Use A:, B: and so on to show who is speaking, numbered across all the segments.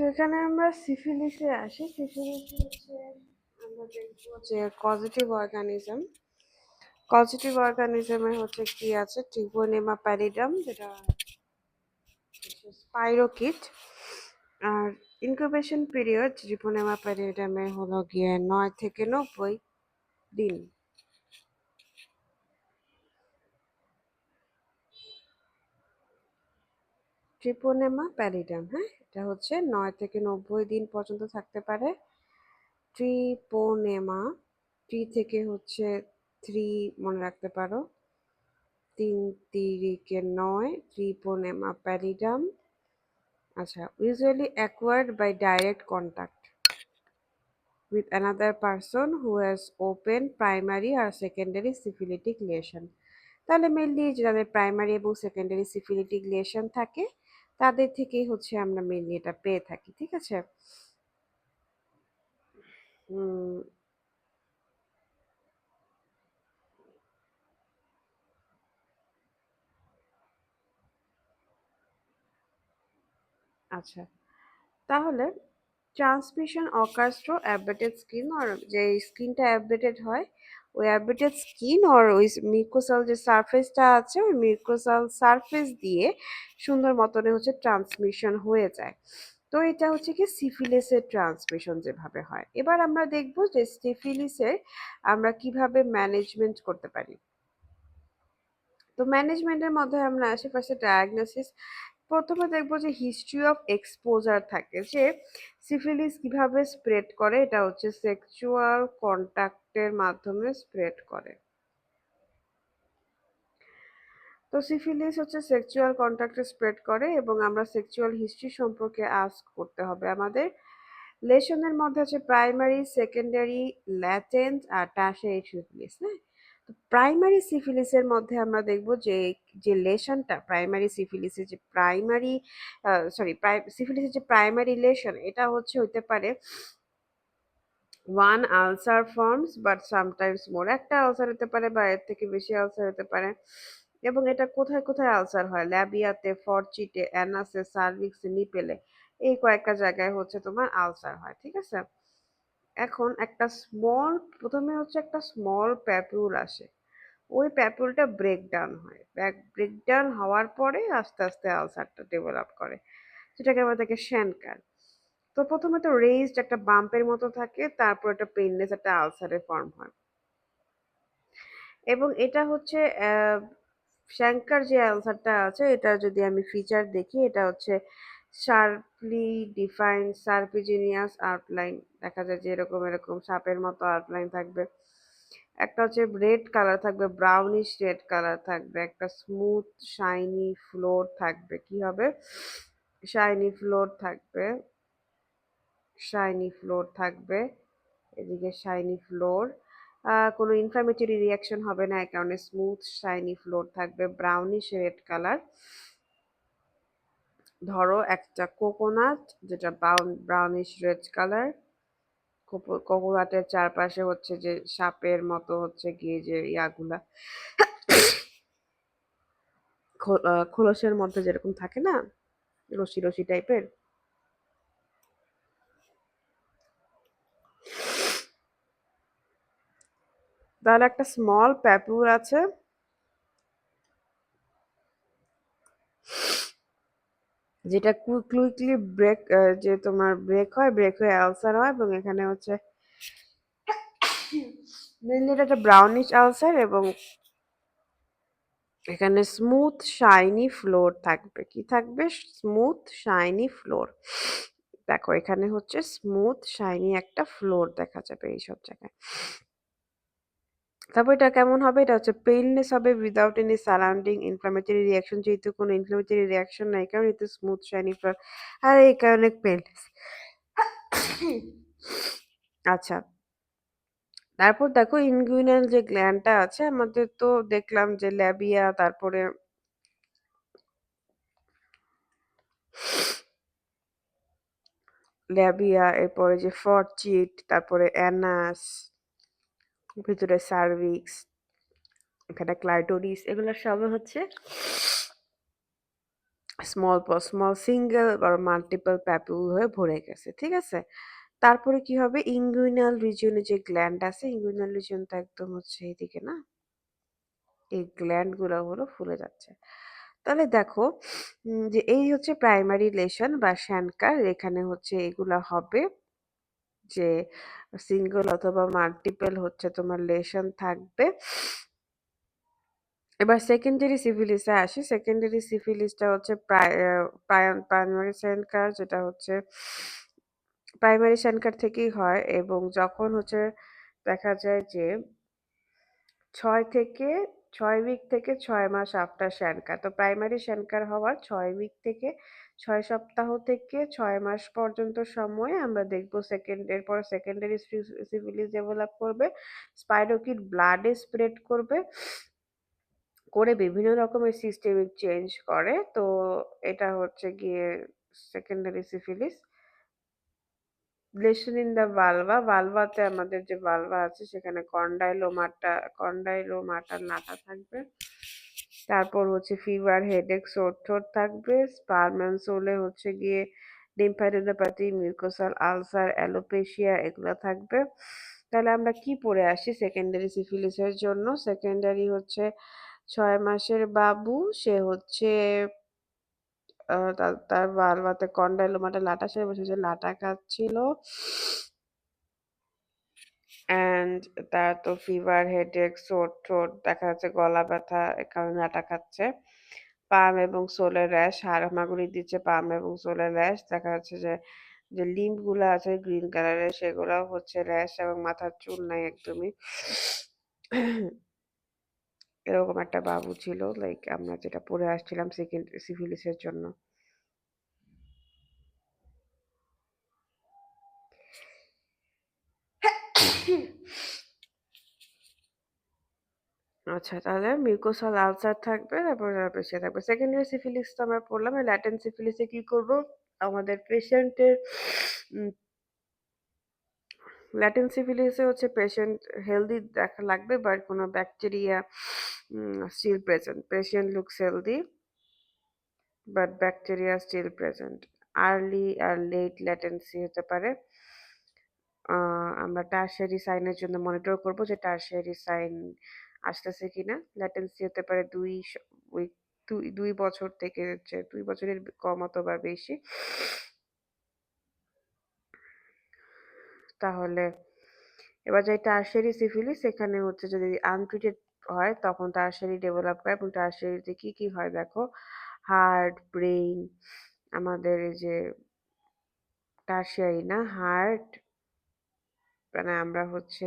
A: তো এখানে আমরা সিফিলিসে আসি। সিফিলিসে হচ্ছে আমরা দেখবো যে পজিটিভ অর্গানিজমে হচ্ছে কি আছে, ট্রিপোনেমা প্যালিডাম, যেটা স্পাইরোকিট। আর ইনকিউবেশন পিরিয়ড ট্রিপোনেমা প্যালিডামে হলো গিয়ে 9 থেকে 90 দিন। ট্রিপোনেমা প্যালিডাম, হ্যাঁ, এটা হচ্ছে 9 থেকে 90 দিন পর্যন্ত থাকতে পারে। ট্রিপোনেমা, ট্রি থেকে হচ্ছে 3 মনে রাখতে পারো, 3 তিরিকে 9, ট্রিপোনেমা প্যালিডাম। আচ্ছা, usually acquired by direct contact with another person who has open primary or secondary syphilitic lesion। তাহলে মেনলি যাদের প্রাইমারি এবং সেকেন্ডারি সিফিলিটিক লেশন থাকে তাদের থেকেই হচ্ছে আমরা মেনলি এটা পেয়ে থাকি, ঠিক আছে। হুম, আচ্ছা, তাহলে ট্রান্সমিশন অকার্স থ্রু অ্যাবডেটেড স্কিন, আর যে স্কিনটা অ্যাবডেটেড হয় ওই অ্যাবডেটেড স্কিন আর ওই মিউকোসাল যে সারফেসটা আছে ওই মিউকোসাল সারফেস দিয়ে সুন্দর মতনে হচ্ছে ট্রান্সমিশন হয়ে যায়। তো এটা হচ্ছে কি সিফিলিসের ট্রান্সমিশন যেভাবে হয়। এবার আমরা দেখব যে সিফিলিসের আমরা কিভাবে ম্যানেজমেন্ট করতে পারি। তো ম্যানেজমেন্টের মধ্যে আমরা আসি ফার্স্টে ডায়াগনোসিস। প্রথমে দেখবো যে হিস্ট্রি অফ এক্সপোজার থাকে, যে সিফিলিস কিভাবে স্প্রেড করে, এটা হচ্ছে সেক্সুয়াল কন্ট্যাক্টের মাধ্যমে স্প্রেড করে। তো সিফিলিস হচ্ছে সেক্সুয়াল কন্ট্যাক্টে স্প্রেড করে এবং আমরা সেক্সুয়াল হিস্ট্রি সম্পর্কে আস্ক করতে হবে আমাদের। লেশনের মধ্যে আছে প্রাইমারি, সেকেন্ডারি, ল্যাটেন্ট আর টারশিয়ারি সিফিলিস, হ্যাঁ। তো প্রাইমারি সিফিলিসের মধ্যে আমরা দেখব যে যে লেশনটা প্রাইমারি সিফিলিসের যে প্রাইমারি সিফিলিসের যে প্রাইমারি লেশন, এটা হচ্ছে হতে পারে one ulcer forms but sometimes more, একটা আলসার হতে পারে বা এর থেকে বেশি আলসার হতে পারে। এবং এটা কোথায় কোথায় আলসার হয়, ল্যাবিয়াতে, ফরচিটে, অ্যানাসে, সার্ভিক্সে, নিপেলে, এই কয়েকটা জায়গায় হচ্ছে তোমার আলসার হয়, ঠিক আছে। এখন একটা স্মল, প্রথমে হচ্ছে একটা স্মল প্যাপুল আসে, ওই প্যাপুলটা ব্রেকডাউন হয়, ব্রেকডাউন হওয়ার পরে আস্তে আস্তে আলসারটা ডেভেলপ করে, যেটাকে আমরা থেকে শ্যানকার। তো প্রথমে তো রেইজড একটা বাম্পের মতো থাকে, তারপর একটা পেইনলেস একটা আলসারের ফর্ম হয়। এবং এটা হচ্ছে শ্যাঙ্কার যে আলসারটা আছে, এটা যদি আমি ফিচার দেখি, এটা হচ্ছে শার্পলি ডিফাইন্ড সার্পিজিনিয়াস আউটলাইন, দেখা যায় যে এরকম এরকম সাপের মতো আউটলাইন থাকবে। একটা হচ্ছে রেড কালার থাকবে, ব্রাউনিশ রেড কালার থাকবে, একটা স্মুথ শাইনি ফ্লোর থাকবে, কি হবে, শাইনি ফ্লোর থাকবে, শাইনি ফ্লোর থাকবে, এদিকে শাইনি ফ্লোর। কোনো ইনফ্লামেটরি রিয়াকশন হবে না, এই কারণে স্মুথ শাইনি ফ্লোর থাকবে, ব্রাউনিশ রেড কালার। ধরো একটা কোকোনাট, যেটা ব্রাউনিশ রেড কালার, কোকোনাটের চারপাশে হচ্ছে যে সাপের মতো হচ্ছে গিয়ে যে ইয়াগুলা খোলসের মধ্যে যেরকম থাকে না, রশি রশি টাইপের। তাহলে একটা স্মল প্যাপুল আছে, যেটা কুইকলি ব্রেক, যে তোমার ব্রেক হয়, ব্রেক হয়ে আলসার হয়, এবং এখানে হচ্ছে মেনলি এটা একটা ব্রাউনিশ আলসার, এবং এখানে স্মুথ শাইনি ফ্লোর থাকবে, কি থাকবে, স্মুথ শাইনি ফ্লোর। দেখো এখানে হচ্ছে স্মুথ শাইনি একটা ফ্লোর দেখা যাবে এইসব জায়গায়। তারপর এটা কেমন হবে, এটা হচ্ছে পেইনলেস হবে without any surrounding inflammatory reaction, যেহেতু কোনো ইনফ্লামেটরি রিয়াকশন নাই কারণ এটা স্মুথ শাইনি ফ্লোর, আর এই কারণে পেইনলেস। আচ্ছা, তারপর দেখো ইনগুইনাল যে গ্ল্যান্ডটা আছে আমাদের, তো দেখলাম যে ল্যাবিয়া, তারপরে ল্যাবিয়া, এরপরে যে ফরচিট, তারপরে অ্যানাস, ভিতরে সার্ভিক্স, এখানে ক্লাইটোরিস, এগুলো সব হচ্ছে স্মল সিঙ্গেল বা মাল্টিপল প্যাপিউল হয়ে ভরে গেছে, ঠিক আছে? তারপরে কি হবে, ইঙ্গুইনাল রিজিয়নে যে গ্ল্যান্ড আছে, ইঙ্গুইনাল রিজিয়নটা একদম হচ্ছে এইদিকে না, এই গ্ল্যান্ড গুলো হলো ফুলে যাচ্ছে। তাহলে দেখো যে এই হচ্ছে প্রাইমারি লেশন বা শ্যানকার, এখানে হচ্ছে এগুলা হবে যে সিঙ্গেল অথবা মাল্টিপল হচ্ছে তোমার লেশন থাকবে। এবার সেকেন্ডারি সিফিলিসে আসি। সেকেন্ডারি সিফিলিসটা হচ্ছে প্রাইমারি শ্যানকার, যেটা হচ্ছে প্রাইমারি শ্যানকার থেকেই হয়, এবং যখন হচ্ছে দেখা যায় যে ৬ থেকে ৬ উইক থেকে ৬ মাস আফটার শ্যানকার। তো প্রাইমারি শ্যানকার হওয়ার ৬ উইক থেকে ৬ সপ্তাহ থেকে ৬ মাস পর্যন্ত সময়ে আমরা দেখব এরপর সেকেন্ডারি সিফিলিস ডেভেলপ করবে। স্পাইরোকিট ব্লাডে স্প্রেড করবে, করে বিভিন্ন রকমের সিস্টেমিক চেঞ্জ করে। তো এটা হচ্ছে গিয়ে secondary syphilis. Lesion in the vulva, ভালভাতে আমাদের যে ভালভা আছে সেখানে কন্ডাইলোমাটার লাটা থাকবে। তারপর হচ্ছে ফিভার, হেডেক, সোর থ্রোট থাকবে। স্পার্ম এন্ড সোলে হচ্ছে গিয়ে লিম্ফাডেনোপ্যাথি, মিউকোসাল আলসার, অ্যালোপেশিয়া এগুলো থাকবে। তাহলে আমরা কি পড়ে আসি সেকেন্ডারি সিফিলিসের জন্য? সেকেন্ডারি হচ্ছে ৬ মাসের বাবু, সে হচ্ছে তার ভালভাতে কন্ডাইলোমাটা লাটা, সে বসে যে লাটা খাচ্ছিল, অ্যান্ড তার তো ফিভার, হেডেক, সোর থ্রোট, দেখা যাচ্ছে গলা ব্যথা, এ কারণে লাটা খাচ্ছে। পাম এবং সোলের র্যাশ, হাড়-হামাগুড়ি দিচ্ছে পাম এবং সোলের র্যাশ, দেখা যাচ্ছে যে যে লিম্ব গুলা আছে গ্রিন কালারের সেগুলাও হচ্ছে র্যাশ, এবং মাথার চুল নাই একদমই। এরকম একটা বাবু ছিল, লাইক আমরা যেটা পড়ে আসছিলাম সেকেন্ড সিফিলিসের জন্য। আচ্ছা, তাহলে মিউকোসাল আলসার থাকবে, তারপর অ্যালোপেশিয়া থাকবে। সেকেন্ডারি সিফিলিস তো আমরা পড়লাম। ল্যাটেন্ট সিফিলিসে কি করব? আমাদের পেশেন্টের ল্যাটেন্ট সিফিলিসে হচ্ছে পেশেন্ট হেলদি দেখা লাগবে, বাট কোনো bacteria still present. Patient looks healthy but bacteria still present. Early আর লেট ল্যাটেন্সি হতে পারে। আমরা টারশিয়ারি সাইনের জন্য মনিটর করব যে টারশিয়ারি সাইন আসতেছে কিনা। ল্যাটেন্সি হতে পারে ২ উইক, ২ বছর থেকে হচ্ছে ২ বছরের কম অথবা বেশি। তাহলে এবার যে টারশিয়ারি সিফিলিস, এখানে হচ্ছে যদি আনট্রিটেড হয় তখন টারশিয়ারি ডেভেলপ করে, এবং টারশিয়ারিতে কি হয় দেখো, হার্ট, ব্রেইন, আমাদের এই যে টারশিয়ারি না, হার্ট, মানে আমরা হচ্ছে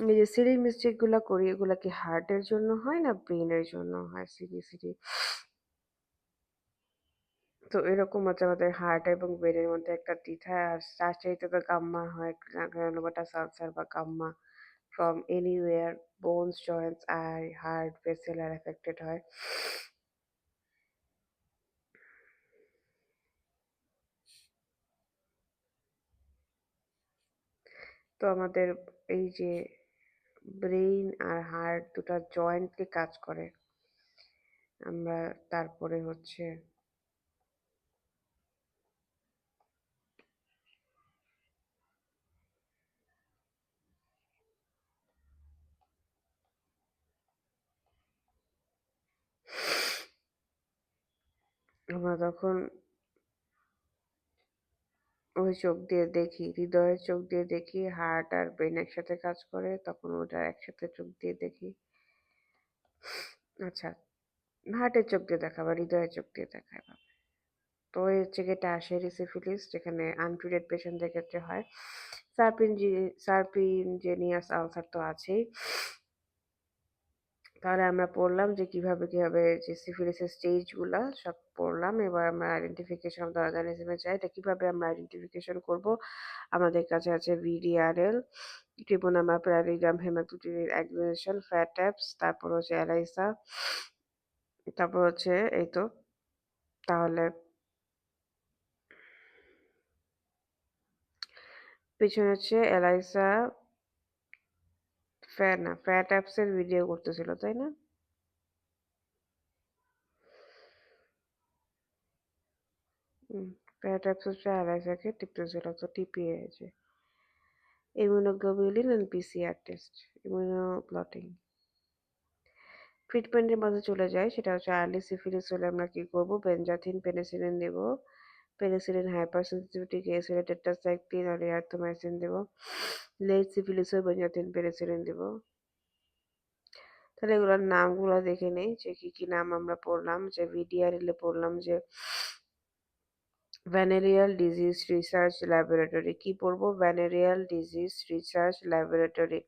A: এই যে সিলি মিস্টেক গুলা করি, এগুলা কি হার্টের জন্য হয় না ব্রেইনের জন্য হয়? সিলি তো এরকম হচ্ছে আমাদের হার্ট এবং ব্রেনের মধ্যে একটা দ্বিধা, আর টারশিয়ারিতে তো গাম্মা হয়, গ্রানুলোমাটাস আলসার বা gumma from anywhere, bones, joints, eye, heart, vessel আর এফেক্টেড হয়। তো আমাদের এই যে ব্রেইন আর হার্ট দুটা জয়েন্টলি কাজ করে। আমরা তারপরে হচ্ছে আমরা তখন ওই চোখ দিয়ে দেখি, হৃদয়ের চোখ দিয়ে দেখি, হার্ট আর ব্রেন একসাথে কাজ করে, তখন ওটা একসাথে চোখ দিয়ে দেখি। আচ্ছা, হার্টের চোখ দিয়ে দেখা বা হৃদয়ের চোখ দিয়ে দেখা এভাবে। তো এই হচ্ছে গিয়ে টারশিয়ারি সিফিলিস, যেখানে আনট্রিটেড পেশেন্টদের ক্ষেত্রে হয়। সার্পিনজেনিয়াস আলসার তো আছেই। তাহলে আমরা পড়লাম যে কিভাবে যে সিফিলিসের স্টেজ গুলা সব পড়লাম। এবার আমরা আইডেন্টিফিকেশন অফ দ্য অর্গানিজমে যাই। এটা কিভাবে আমরা আইডেন্টিফিকেশন করব? আমাদের কাছে আছে ভিডিআরএল, ট্রিপোনামা প্যারাডিগাম, হেমাটোক্রিট অ্যাগ্রেগেশন, ফ্যাট অ্যাপস, তারপর হচ্ছে এলাইসা, তারপর হচ্ছে এই তো। তাহলে পেছনে হচ্ছে এলাইসা, ফ্যাট অ্যাপসের ভিডিও করতেছিল তাই না? হুম, ফ্যাট অ্যাপস হচ্ছে অ্যালাইজাকে টিপতেছিল, তো টিপিয়ে যে ইমিউনোগ্লোবুলিন অ্যান্ড পিসিআর টেস্ট, ইমিউনোপ্লটিং ট্রিটমেন্টের মধ্যে চলে যায়। সেটা হচ্ছে আর্লি সিফিলিস হলে আমরা কি করব, বেনজাথিন পেনিসিলিন দেব। পেনিসিলিন হাইপার সেন্সিটিভিটি কেস হলে টেট্রাসাইক্লিন আর এরিথ্রোমাইসিন দেব। লেট সিফিলিস হলে বেনজাথিন পেনিসিলিন দেব। তাহলে এগুলোর নামগুলো দেখে নেই যে কি কি নাম আমরা পড়লাম। যে ভিডিআরএল এ পড়লাম যে ভেনেরিয়াল ডিজিজ রিসার্চ ল্যাবরেটরি, কি পড়বো, venereal disease research laboratory.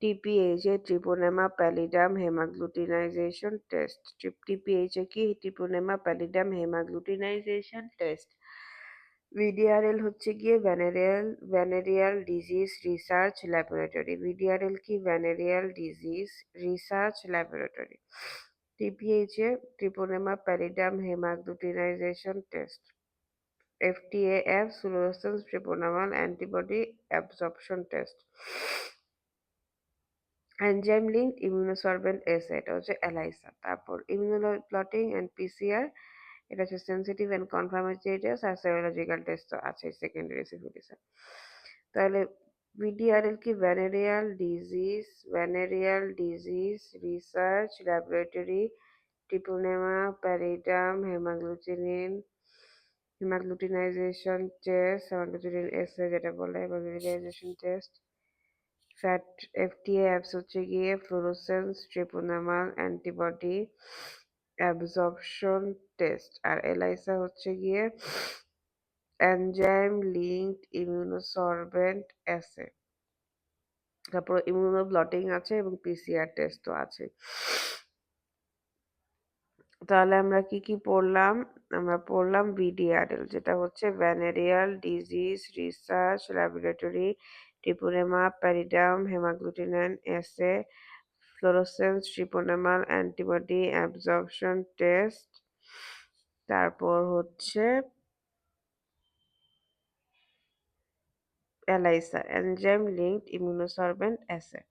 A: TPH A Treponema pallidum haemagglutination test. TPH A কি, Treponema pallidum haemagglutination test. VDRL হচ্ছে গিয়ে venereal disease research laboratory. VDRL কি, venereal disease research laboratory. TPH A Treponema pallidum haemagglutination test. FTAF fluorescence treponemal antibody absorption test. Enzyme linked immunosorbent assay, এটা হচ্ছে এলাইসা। তারপর ইমিউনোপ্লটিং and PCR, এটা হচ্ছে sensitive and confirmatory test. আর serological test তো আছে secondary সিফিলিসে। তাহলে ভিডিআরএল কি, venereal disease research laboratory. Treponema pallidum haemagglutination test, haemagglutinin assay যেটা বলে, haemagglutination test. Fat FTA ABS হচ্ছে গিয়ে fluorescence treponemal antibody absorption test. আর এলাইসা হচ্ছে গিয়ে এনজাইম লিঙ্কড ইমিউনোসরবেন্ট অ্যাসে। তারপর ইমিউনোব্লটিং আছে এবং পিসিআর টেস্ট তো আছে। তাহলে আমরা কি কি পড়লাম, আমরা পড়লাম ভিডিআরএল যেটা হচ্ছে venereal disease research laboratory. Treponema pallidum হেমাগ্লুটিনাইন এসে, ফ্লোরোসেন্স ট্রিপোনেমাল অ্যান্টিবডি অ্যাবজর্পশন টেস্ট। তারপর হচ্ছে এলাইসা, এনজাইম লিঙ্কড ইমিউনোসরবেন্ট অ্যাসে।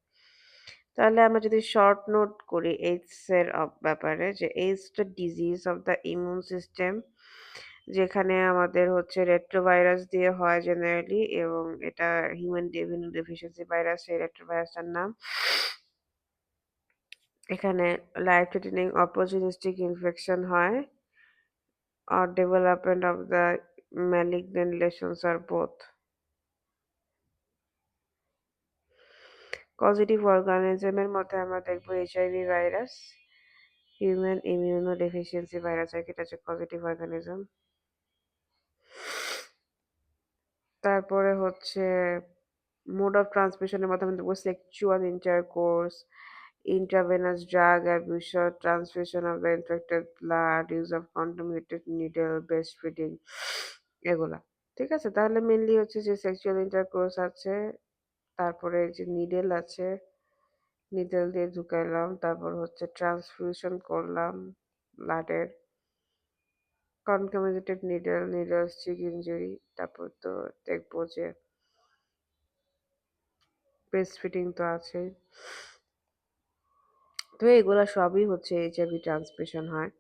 A: তাহলে আমরা যদি শর্ট নোট করি এইডস এর ব্যাপারে, যে এইডসটা disease of the immune system, যেখানে আমাদের হচ্ছে রেট্রোভাইরাস দিয়ে হয় জেনারেলি, এবং এটা হিউম্যান ইমিউনো ডেফিসিয়েন্সি ভাইরাস, সেই রেট্রোভাইরাসটার নাম। এখানে লাইফ থ্রেটেনিং অপরচুনিস্টিক ইনফেকশন হয়, or development of the malignant lesions or both. Positive অর্গানিজমের মধ্যে আমরা দেখবো HIV virus, human immuno deficiency virus, আর এটা হচ্ছে পজিটিভ অর্গানিজম। তারপরে হচ্ছে মোড অফ ট্রান্সমিশনের মধ্যে আমরা দেখবো sexual intercourse, intravenous drug abuse, transfusion of the infected blood, use of contaminated needle, breastfeeding, এগুলা। ঠিক আছে, তাহলে মেনলি হচ্ছে যে সেক্সুয়াল ইন্টারকোর্স আছে, তারপরে যে নিডেল আছে, নিডেল দিয়ে ঢুকাইলাম, তারপর হচ্ছে ট্রান্সফিউশন করলাম ব্লাডের, কনকামিনেটেড নিডলস চিক ইঞ্জুরি, তারপর তো দেখবো যে ব্রেস্ট ফিডিং তো আছে। তো এগুলা সবই হচ্ছে এইচআইভি ট্রান্সমিশন হয়।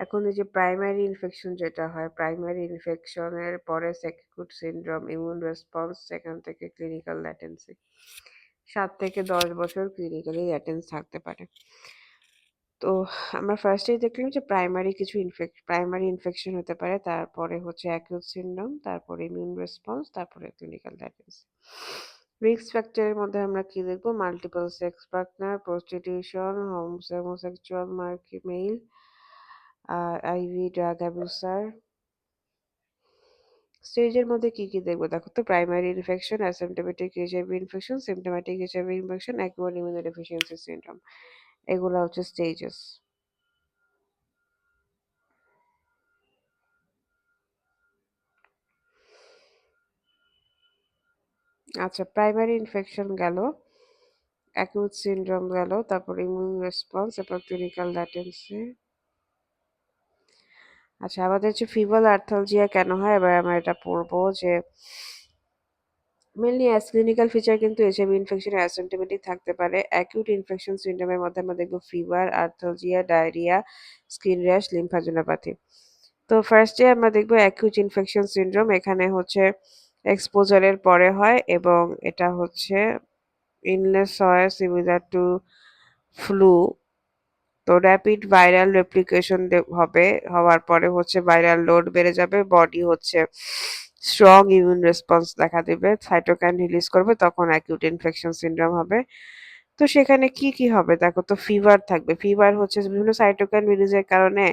A: এখন এই যে প্রাইমারি ইনফেকশন যেটা হয়, প্রাইমারি ইনফেকশনের পরে সেকিউট সিনড্রোম, ইমিউন রেসপন্স, সেখান থেকে ক্লিনিক্যাল ল্যাটেন্সি, 7 থেকে 10 বছর ক্লিনিক্যালি ল্যাটেন্স থাকতে পারে। তো আমরা ফার্স্টেই দেখলাম যে প্রাইমারি ইনফেকশন হতে পারে, তারপরে হচ্ছে অ্যাকিউট সিনড্রোম, তারপরে ইমিউন রেসপন্স, তারপরে ক্লিনিক্যাল ল্যাটেন্সি। রিস্ক ফ্যাক্টরের মধ্যে আমরা কি দেখবো, multiple sex partner, prostitution, homosexual male, আর আইভি ড্রাগ অ্যাবিউসার। স্টেজের মধ্যে কি কি দেখবো, দেখো তো, primary infection, asymptomatic HIV infection, symptomatic HIV infection, acute immunodeficiency syndrome, এগুলো হচ্ছে স্টেজেস। আচ্ছা, প্রাইমারি ইনফেকশন গেল, অ্যাকিউট সিনড্রোম গেল, তারপর ইমিউন রেসপন্স, তারপর ক্লিনিক্যাল ল্যাটেন্সি। আচ্ছা, আমাদের হচ্ছে ফিভার আর্থালজিয়া কেন হয়, এবার আমরা এটা পড়বো যে মেইনলি অ্যাস ক্লিনিক্যাল ফিচার কিন্তু এইচআইভি ইনফেকশনে অ্যাসিম্পটোমেটিক থাকতে পারে। অ্যাকিউট ইনফেকশন সিন্ড্রোমের মধ্যে আমরা দেখব ফিভার, আর্থালজিয়া, ডায়রিয়া, স্কিন র‍্যাশ, লিম্ফাডেনোপ্যাথি। তো ফার্স্টে আমরা দেখব অ্যাকিউট ইনফেকশন সিন্ড্রোম। এখানে হচ্ছে এক্সপোজারের পরে হয় এবং এটা হচ্ছে ইলনেস হয় সিমিলার টু ফ্লু। তো র‍্যাপিড ভাইরাল রেপ্লিকেশন হবে। হওয়ার পরে হচ্ছে ভাইরাল লোড বেড়ে যাবে। বডি হচ্ছে স্ট্রং ইমিউন রেসপন্স দেখা দেবে। সাইটোকাইন রিলিজ করবে তখন অ্যাকিউট ইনফেকশন সিনড্রোম হবে। তো সেখানে কি হবে? দেখো তো ফিভার থাকবে। ফিভার হচ্ছে বিভিন্ন সাইটোকাইন রিলিজের কারণে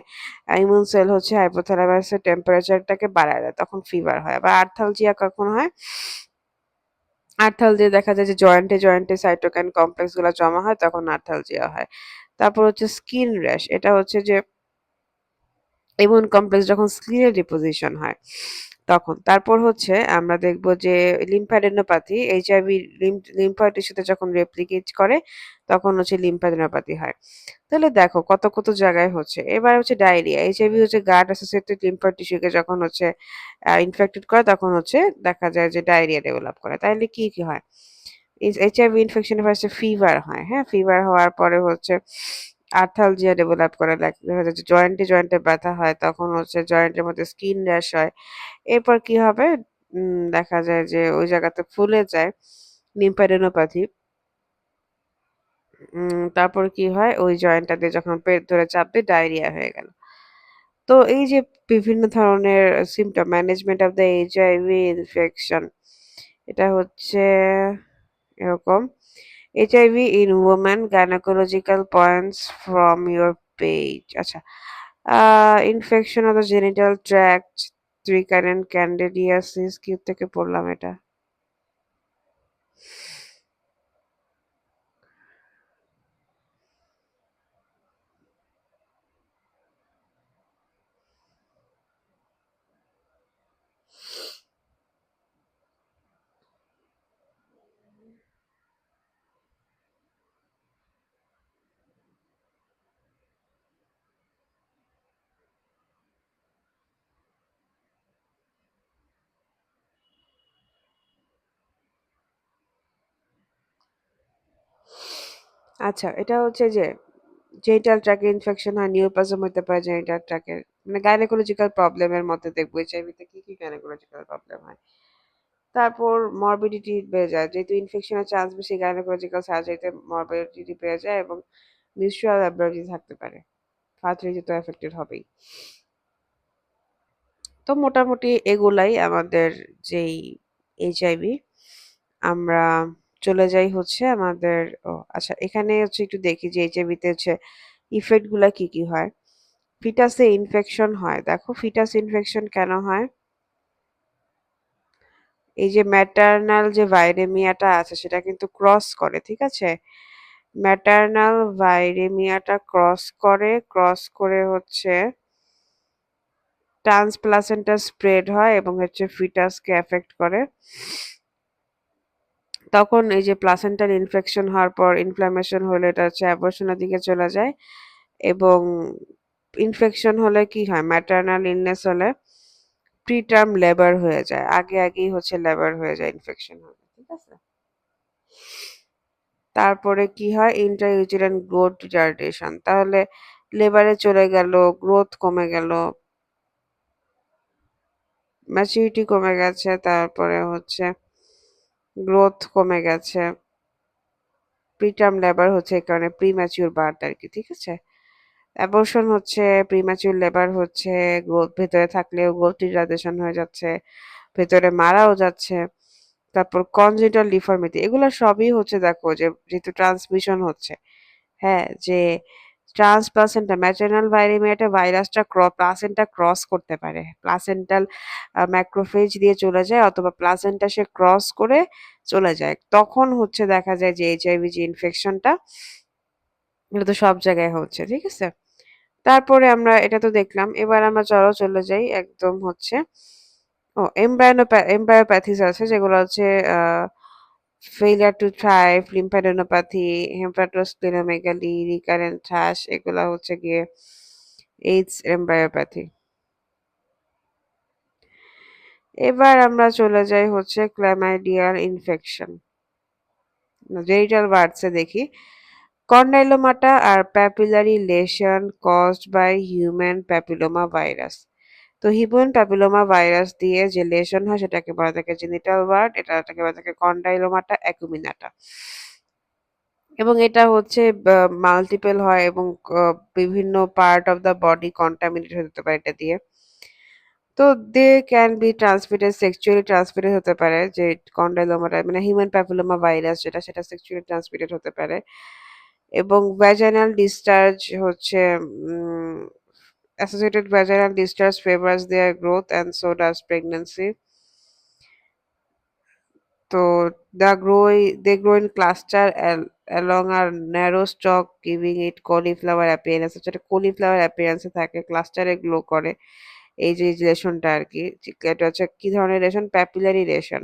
A: ইমিউন সেল হচ্ছে হাইপোথ্যালামাসের টেম্পারেচারটাকে বাড়ায় দেয়। তখন ফিভার হয়। আবার আর্থালজিয়া কখন হয়? আর্থালজিয়া দেখা যায় যে জয়েন্টে সাইটোকাইন কমপ্লেক্স গুলা জমা হয় তখন আর্থালজিয়া হয়। তারপর হচ্ছে স্কিন র‍্যাশ। এটা হচ্ছে যে ইমিউন কমপ্লেক্স যখন স্কিনে ডিপোজিশন হয় তখন। তারপর হচ্ছে আমরা দেখব যে লিম্ফ্যাডেনোপ্যাথি, এইচআইভি লিম্ফয়েড টিস্যুতে যখন রেপ্লিকেট করে তখন হচ্ছে লিম্ফ্যাডেনোপ্যাথি হয়। তাহলে দেখো কত জায়গায় হচ্ছে। এবার হচ্ছে ডায়রিয়া। এইচআইভি হচ্ছে গাট অ্যাসোসিয়েটেড লিম্ফয়েড টিস্যুকে যখন হচ্ছে ইনফেক্টেড করে তখন হচ্ছে দেখা যায় যে ডায়রিয়া ডেভেলপ করে। তাইলে কি হয়? এইচআইভি ইনফেকশনে ফার্স্টে ফিভার হয়, হ্যাঁ? ফিভার হওয়ার পরে হচ্ছে আর্থালজিয়া ডেভেলপ করে। দেখা যায় যে জয়েন্টে ব্যথা হয় তখন হচ্ছে জয়েন্টের মধ্যে স্কিন র‍্যাশ হয়। এরপর কি হবে? দেখা যায় যে ওই জায়গাতে ফুলে যায় লিম্ফাডেনোপ্যাথি। তারপর কি হয়? ওই জয়েন্টটা দিয়ে যখন পেট ধরে চাপ দেয় ডায়রিয়া হয়ে গেল। তো এই যে বিভিন্ন ধরনের symptom management of the HIV infection এটা হচ্ছে এরকম HIV in women gynaecological points from your page আচ্ছা infection of the genital tract recurrent candidiasis কি থেকে পড়লাম এটা আচ্ছা এটা হচ্ছে যে জেনিটাল ট্র্যাকে ইনফেকশন হয় নিউপ্লাজম হতে পারে জেনিটাল ট্র্যাকের মানে গাইনোকোলজিক্যাল প্রবলেমের মধ্যে দেখবো এইচআইভিতে কি গাইনোকোলজিক্যাল প্রবলেম হয় তারপর মরবিডিটি বেড়ে যায় যেহেতু ইনফেকশনের চান্স বেশি গাইনোকোলজিক্যাল সার্জারিতে মরবিডিটি বেড়ে যায় এবং মিউচুয়াল অ্যাব্রাইটি থাকতে পারে ফার্টিলিটি তো এফেক্টেড হবেই তো মোটামুটি এগুলাই আমাদের যেই এইচআইভি আমরা চলে যাই হচ্ছে আমাদের ও আচ্ছা এখানে হচ্ছে একটু দেখি যে এইচআইভি তে হচ্ছে ইফেক্ট গুলা কি হয় ফিটাসে ইনফেকশন হয় দেখো ফিটাস ইনফেকশন কেন হয় এই যে ম্যাটারনাল যে ভাইরেমিয়াটা আছে সেটা কিন্তু ক্রস করে ঠিক আছে ম্যাটারনাল ভাইরেমিয়াটা ক্রস করে হচ্ছে ট্রান্সপ্লাসেন্টা স্প্রেড হয় এবং হচ্ছে ফিটাসকে এফেক্ট করে তখন এই যে প্লাসেন্টাল ইনফেকশন হওয়ার পর ইনফ্ল্যামেশন হলে এটা হচ্ছে অ্যাবর্শনের দিকে চলে যায় এবং ইনফেকশন হলে কি হয় ম্যাটারনাল ইলনেস হলে প্রিটার্ম লেবার হয়ে যায় আগেই হচ্ছে লেবার হয়ে যায় ইনফেকশন হলে ঠিক আছে তারপরে কি হয় ইন্ট্রাইউটেরাইন গ্রোথ রিটার্ডেশন তাহলে লেবারে চলে গেল গ্রোথ কমে গেল ম্যাচুরিটি কমে গেছে তারপরে হচ্ছে গ্রোথ কমে গেছে প্রিটার্ম লেবার হচ্ছে এই কারণে প্রিম্যাচিউর বার্থ আর কি ঠিক আছে অ্যাবর্শন হচ্ছে প্রিম্যাচিউর লেবার হচ্ছে গ্রোথ ভেতরে থাকলেও গ্রোথ রিটার্ডেশন হয়ে যাচ্ছে ভেতরে মারাও যাচ্ছে তারপর কনজেনিটাল ডিফর্মিটি এগুলো সবই হচ্ছে দেখো যে যেহেতু ট্রান্সমিশন হচ্ছে হ্যাঁ যে ট্রান্সপ্লাসেন্টা ম্যাটারনাল ভাইরামিয়াটা ভাইরাসটা প্লাসেন্টা ক্রস করতে পারে প্লাসেন্টাল ম্যাক্রোফেজ দিয়ে চলে যায় অথবা প্লাসেন্টা সে ক্রস করে চলে যায় তখন হচ্ছে দেখা যায় যে এইচআইভি যে ইনফেকশনটা এটা তো সব জায়গায় হচ্ছে ঠিক আছে তারপরে আমরা এটা তো দেখলাম এবার আমরা চলে যাই একদম হচ্ছে ও এমব্রায়োপ্যাথিস আছে যেগুলো হচ্ছে failure to thrive, lymphadenopathy, hepatosplenomegaly, recurrent thrush এগুলা হচ্ছে গিয়ে এইডস এমব্রায়োপ্যাথি এবার আমরা চলে যাই হচ্ছে ক্ল্যামাইডিয়াল ইনফেকশন, জেনিটাল ওয়ার্ডসে দেখি। কন্ডাইলোমাটা আর papillary lesion caused by human papilloma virus. তো হিউম্যান প্যাপিলোমা ভাইরাস দিয়ে যে লেশন হয় সেটাকে বলা থাকে জেনিটাল ওয়ার্ড, এটাকে বলা থাকে কন্ডাইলোমাটা অ্যাকুমিনাটা। এবং এটা হচ্ছে মাল্টিপল হয় এবং বিভিন্ন part of the body contaminate হতে পারে এটা দিয়ে। তো they can be transmitted, sexually transmitted হতে পারে, যে কন্ডাইলোমাটা মানে হিউম্যান প্যাপিলোমা ভাইরাস যেটা, সেটা সেক্সুয়ালি ট্রান্সমিটেড হতে পারে। এবং ভ্যাজাইনাল ডিসচার্জ হচ্ছে associated vaginal discharge favors their growth and so does pregnancy. তো they grow in cluster along a narrow stalk giving it cauliflower appearance, যেটা cauliflower appearance থাকে, ক্লাস্টারে glow করে। এই যে রিলেশনটা আর কি, এটা হচ্ছে কি ধরনের relation, papillary relation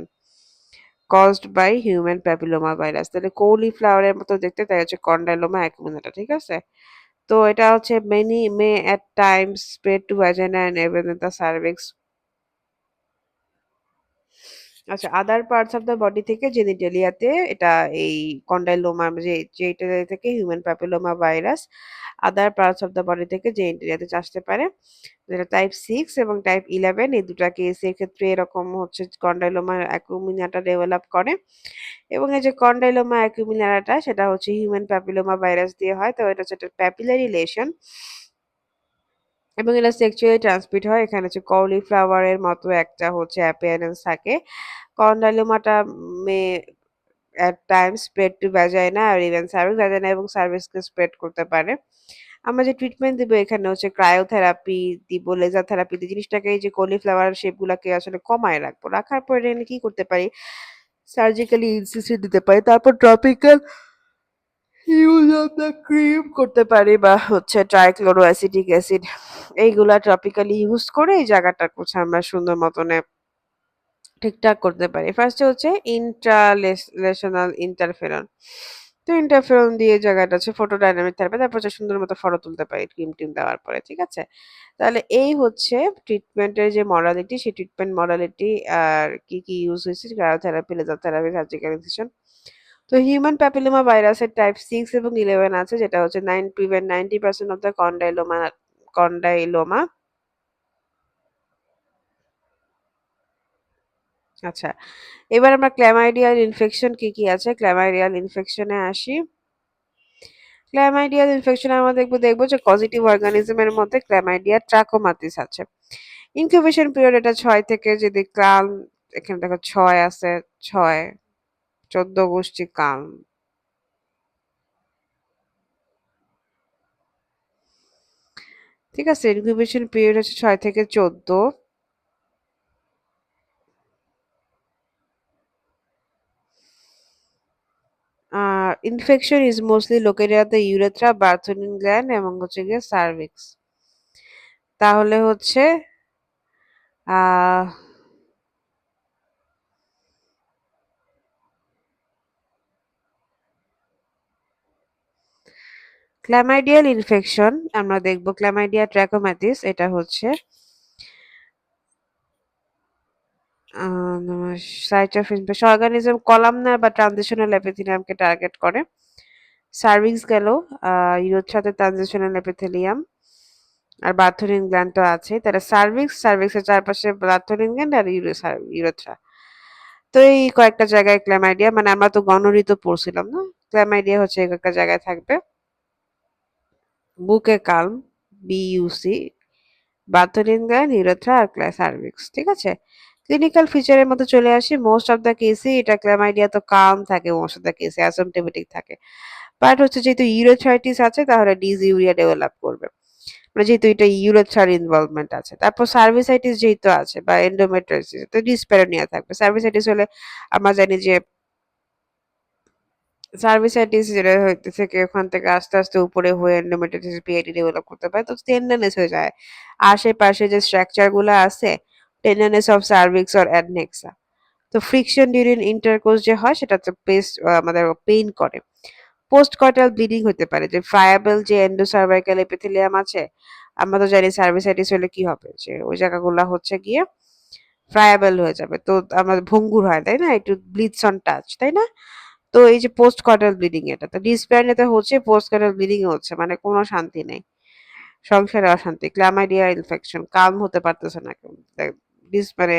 A: caused by human papilloma virus। তাহলে কৌলিফ্লাওয়ারের মতো দেখতে, তাই হচ্ছে কন্ডাইলোমা অ্যাকুমিনাটা, ঠিক আছে। তো এটা হচ্ছে many may at times spread to vagina and even the cervix. আচ্ছা, other parts of the body থেকে জেনিটেলিয়াতে এটা এই কন্ডাইলোমা যেটা থেকে human papilloma virus other parts of the body থেকে জেনিটেলিয়াতে আসতে পারে। যেটা টাইপ 6 এবং টাইপ 11, এই দুটা কেসের ক্ষেত্রে এরকম হচ্ছে কন্ডাইলোমা অ্যাকুমিনাটা ডেভেলপ করে। এবং এই যে কন্ডাইলোমা অ্যাকুমিনাটা সেটা হচ্ছে হিউম্যান প্যাপিলোমা ভাইরাস দিয়ে হয়, তো এটা হচ্ছে একটা প্যাপিলারি লেশন এবং এটা সেক্সুয়ালি ট্রান্সমিট হয়। এখানে হচ্ছে কলিফ্লাওয়ারের মতো একটা হচ্ছে অ্যাপিয়ারেন্স থাকে। কন্ডাইলোমাটা মে at times spread to vagina or even cervix, vagina এবং সার্ভিক্সকে স্প্রেড করতে পারে। আমরা যে ট্রিটমেন্ট দিব এখানে হচ্ছে ক্রায়োথেরাপি দিব, লেজার থেরাপি দিয়ে জিনিসটাকে, এই যে কলিফ্লাওয়ার শেপ গুলাকে আসলে কমায় রাখবো, রাখার পরে এখানে কি করতে পারি, সার্জিক্যালি ইনসিসিড দিতে পারি, তারপর tropical use of the cream করতে পারি, বা হচ্ছে ট্রাইক্লোরো অ্যাসিটিক অ্যাসিড এইগুলা ট্রপিক্যালি ইউজ করে এই জায়গাটা হচ্ছে আমরা সুন্দর মতনে ঠিকঠাক করতে পারি। ফার্স্টে হচ্ছে ইন্ট্রালেশনাল ইন্টারফেরন। তো ইন্টারফেরন দিয়ে জায়গাটা হচ্ছে ফটোডাইনামিক থেরাপি, তারপর হচ্ছে সুন্দর মতো ফটো তুলতে পারি ক্রিম টিম দেওয়ার পরে, ঠিক আছে। তাহলে এই হচ্ছে ট্রিটমেন্টের যে মডালিটি, সেই ট্রিটমেন্ট মডালিটি আর কি কি ইউজ হয়েছে, cryotherapy, laser therapy, surgical incision. তো হিউম্যান প্যাপিলোমা ভাইরাসের টাইপ 6 এবং 11 আছে, যেটা হচ্ছে 90% অফ দ্য কন্ডাইলোমা। আচ্ছা, এবার আমরা ক্ল্যামাইডিয়াল ইনফেকশন কি কি আছে, ক্ল্যামাইডিয়াল ইনফেকশনে আসি। ক্ল্যামাইডিয়াল ইনফেকশনে আমরা দেখবো যে পজিটিভ অর্গানিজমের মধ্যে ক্ল্যামাইডিয়া ট্রাকোমাতিস আছে। ইনকিউবেশন পিরিয়ড এটা 6 থেকে, যদি কাল, এখানে দেখো 6 আছে, 6 14 গোষ্ঠী কাল। ঠিক আছে, ইনকিউবেশন পিরিয়ড হচ্ছে 6 থেকে 14। Infection is mostly located at the urethra, Bartholin gland এবং হচ্ছে গিয়ে সার্ভিক্স। তাহলে হচ্ছে আহ ক্ল্যামাইডিয়াল ইনফেকশন আমরা দেখব, ক্ল্যামাইডিয়া ট্র্যাকোম্যাটিস, এটা হচ্ছে site of infection organism columnar বা ট্রানজিশনাল এপিথেলিয়ামকে টার্গেট করে। সার্ভিক্স গেল ইউরোথ্রাতে ট্রানজিশনাল এপিথেলিয়াম, আর বার্থোলিন গ্ল্যান্ড তো আছে, তাহলে সার্ভিক্সের চারপাশে বার্থোলিন গ্ল্যান্ড আর ইউরোথ্রা। তো এই কয়েকটা জায়গায় ক্ল্যামাইডিয়া, মানে আমরা তো গনোরিতো পড়ছিলাম না, ক্ল্যামাইডিয়া হচ্ছে এই কয়েকটা জায়গায় থাকবে। বুকে কালম, বিইউসি, বার্থোলিন গ্ল্যান্ড, ইউরেথ্রা আর সার্ভিক্স, ঠিক আছে। ক্লিনিক্যাল ফিচারের মধ্যে চলে আসি, মোস্ট অফ দ্য কেসই এটা ক্ল্যামাইডিয়া তো কালম থাকে, মোস্ট অফ দ্য কেসে অ্যাসিম্পটোমেটিক থাকে। বাট হচ্ছে যেহেতু ইউরেথ্রাইটিস আছে তাহলে ডিসইউরিয়া ডেভেলপ করবে, মানে যেহেতু এটা ইউরেথ্রার ইনভলভমেন্ট আছে। তারপর সার্ভিসাইটিস যেহেতু আছে বা এন্ডোমেট্রিয়াসিস, তো ডিসপ্যারোনিয়া থাকবে। সার্ভিসাইটিস হলে আমরা জানি যে সার্ভিসাইটিস যেটা হইতেছে কি, ওখান থেকে আস্তে আস্তে উপরে হয়ে এন্ডোমেট্রিয়াসিস পিআইডি ডেভেলপ করতে পারে, তো টেন্ডারনেস হয়ে যায় আশেপাশে যে স্ট্রাকচার গুলো আছে, টেন্ডারনেস অফ সার্ভিক্স অর অ্যাডনেক্সা। তো ফ্রিকশন ডিউরিং ইন্টারকোর্স যে হয় সেটা তো আমাদের পেইন করে। পোস্ট কয়টাল ব্লিডিং হতে পারে, যে ফ্রায়াবল যে এন্ডোসার্ভাইকাল এপিথেলিয়াম আছে, আমরা তো জানি সার্ভিসাইটিস হলে কি হবে, যে ওই জায়গাগুলো হচ্ছে গিয়ে ফ্রায়াবল হয়ে যাবে, তো আমরা ভঙ্গুর হয় তাই না, একটু ব্লিডস অন টাচ তাই না। তো এই যে পোস্ট কটাল ব্লিডিং, এটা তো ডিসপ্যারিনেতে হচ্ছে, পোস্ট কটাল ব্লিডিং হচ্ছে, মানে কোনো শান্তি নেই, সংসারে অশান্তি, ক্ল্যামাইডিয়া ইনফেকশন, কাম হতে পারতেছে না কেউ, মানে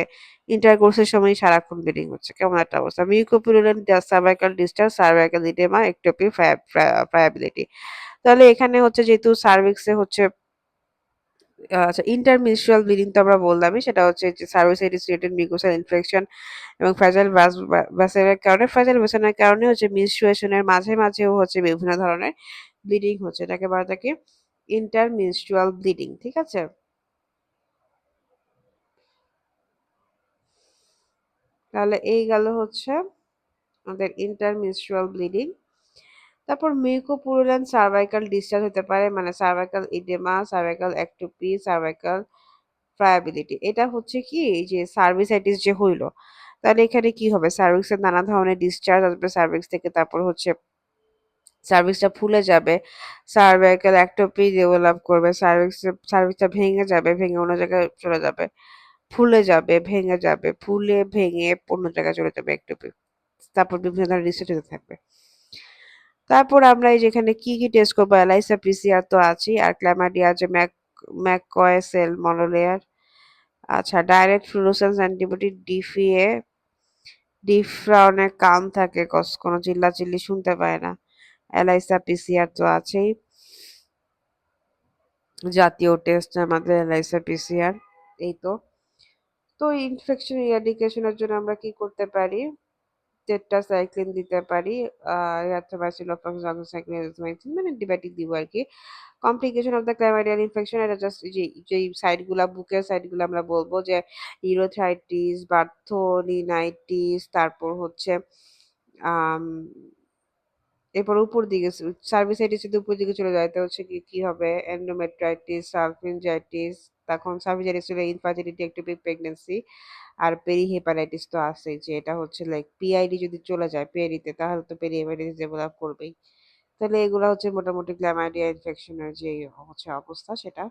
A: ইন্টারকোর্সের সময় সারাক্ষণ ব্লিডিং হচ্ছে, কেমন একটা অবস্থা। মিউকোপিউলেন্ট সার্ভাইকাল ডিসচার্জ, সার্ভাইকাল ইডেমা, একটোপি, ফ্রায়াবিলিটি। তাহলে এখানে হচ্ছে যেহেতু সার্ভিক্সে হচ্ছে আচ্ছা ইন্টারমিনস্ট্রুয়াল ব্লিডিং তো আমরা বললামই, সেটা হচ্ছে যে সার্ভিসাইটিস রিলেটেড মিউকোসাল ইনফেকশন এবং ফ্রাজাইল ভ্যাসেলের কারণে, ফ্রাজাইল ভ্যাসেলের কারণে হচ্ছে মেনস্ট্রুয়েশনের মাঝে মাঝেও হচ্ছে বিভিন্ন ধরনের ব্লিডিং হচ্ছে, এটাকে বলা থাকে ইন্টারমিনস্ট্রুয়াল ব্লিডিং, ঠিক আছে। তাহলে এই গেল হচ্ছে আমাদের ইন্টারমিনস্ট্রুয়াল ব্লিডিং। তারপর মিউকোপুরুলেন্ট সার্ভাইকাল ডিসচার্জ হতে পারে, মানে সার্ভাইকাল ইডেমা, সার্ভাইকাল অ্যাক্টোপি, সার্ভাইকাল ফ্রায়াবিলিটি। এটা হচ্ছে কি এই যে সার্ভিসাইটিস যে হইলো, তাহলে এখানে কি হবে, সার্ভিক্সের নানা ধরনের ডিসচার্জ আসবে সার্ভিক্স থেকে, তারপর হচ্ছে সার্ভিক্সটা ফুলে যাবে, সার্ভাইকাল অ্যাক্টোপি ডেভেলপ করবে, সার্ভিক্সটা ভেঙে যাবে, ভেঙে অন্য জায়গায় চলে যাবে, ফুলে যাবে, ভেঙে যাবে, ফুলে ভেঙে অন্য জায়গায় চলে যাবে একটোপি, তারপর বিভিন্ন ধরনের ডিসচার্জ হতে থাকবে। তারপর আমরা এই যেখানে কি কি টেস্ট করবো, এলাইসা পিসিআর তো আছেই, আর ক্ল্যামাইডিয়া যে ম্যাককয় সেল মনোলেয়ার, আচ্ছা ডাইরেক্ট ফ্লুরোসেন্স অ্যান্টিবডি ডিফিএ, ডিফরা অনেক কাম থাকে, কোনো চিল্লাচিল্লি শুনতে পায় না, এলাইসা পিসিআর তো আছেই, জাতীয় টেস্ট আমাদের এলাইসা পিসিআর। এই তো, তো ইনফেকশন এরাডিকেশনের জন্য আমরা কি করতে পারি, টেট্রাসাইক্লিন দিতে পারি, এরিথ্রোবাইসিল অফ্লক্সাসাইক্লিন এরিথ্রোমাইসিন, মানে অ্যান্টিবায়োটিক দিব আর কি। কমপ্লিকেশন অফ দ্য ক্লাইমাইডিয়াল ইনফেকশন, এটা জাস্ট যে যেই সাইডগুলা, বুকের সাইডগুলো আমরা বলবো যে ইউরোথ্রাইটিস, বার্থোলিনাইটিস, তারপর হচ্ছে আম এরপর উপর দিকে সার্ভিসাইটিস যদি উপর দিকে চলে যায় তো হচ্ছে কি কি হবে, এন্ডোমেট্রাইটিস, সালফিনজাইটিস, তখন সার্ভিসাইটিস হলে ইনফার্টিলিটি, একটোপিক প্রেগন্যান্সি, আর পেরি হেপাটাইটিস তো আছেই, যে এটা হচ্ছে লাইক পিআইডি যদি চলে যায় পেরিতে, তাহলে তো পেরি হেপাটাইটিস ডেভেলপ করবেই। তাহলে এগুলা হচ্ছে মোটামুটি ক্ল্যামাইডিয়া ইনফেকশনের যে হচ্ছে অবস্থা সেটা।